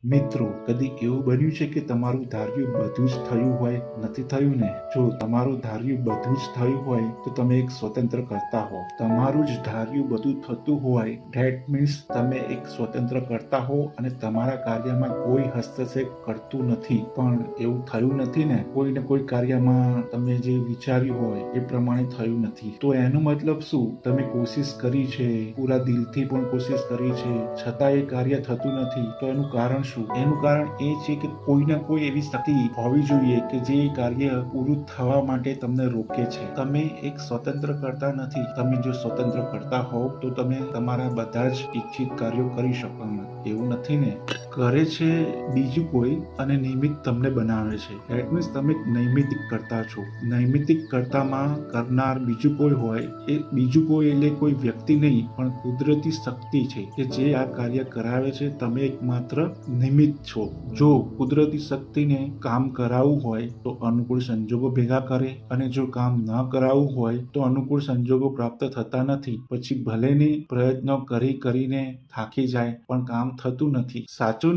મિત્રો, કદી એવું બન્યું છે કે તમારું ધાર્યું બધું જ થયું હોય? નથી થયું ને? જો તમારું ધાર્યું બધું જ થયું હોય તો તમે એક સ્વતંત્ર કરતા હો. તમારું જ ધાર્યું બધું થતું હોય ધેટ મીન્સ તમે એક સ્વતંત્ર કરતા હો અને તમારા કાર્યમાં કોઈ હસ્તક્ષેપ કરતું નથી. પણ એવું થયું નથી ને? કોઈને કોઈ કાર્યમાં તમે જે વિચાર્યું હોય એ પ્રમાણે થયું નથી. તો એનો મતલબ શું? તમે કોશિશ કરી છે, પૂરા દિલથી પણ કોશિશ કરી છે, છતાં એ કાર્ય થતું નથી. તો એનું કારણ શું? એનું કારણ એ છે કે કોઈને કોઈ એવી શક્તિ હોવી જોઈએ કે જે કાર્ય પૂરું થવા માટે તમને રોકે છે. તમે એક સ્વતંત્ર કરતા નથી. તમે જો સ્વતંત્ર કરતા હોવ તો તમે તમારા બધા જ ઈચ્છિત કાર્યો કરી શકો. એવું નથી ને? કરે છે બીજું કોઈ અને નિમિત્ત તમને બનાવે છે. ધેટ મીન્સ તમે નૈમિતિક કરતા છો. નૈમિતિક કર્તામાં કરનાર બીજું કોઈ હોય, એ બીજું કોઈ એટલે કોઈ વ્યક્તિ નહીં પણ કુદરતી શક્તિ છે કે જે આ કાર્ય કરાવે છે. તમે એકમાત્ર નિમિત્ત છો. જો કુદરતી શક્તિને કામ કરાવવું હોય તો અનુકૂળ સંજોગો ભેગા કરે, અને જો કામ ન કરાવવું હોય તો અનુકૂળ સંજોગો પ્રાપ્ત થતા નથી. પછી ભલેની પ્રયત્નો કરીને થાકી જાય પણ કામ થતું નથી. સાચું ને?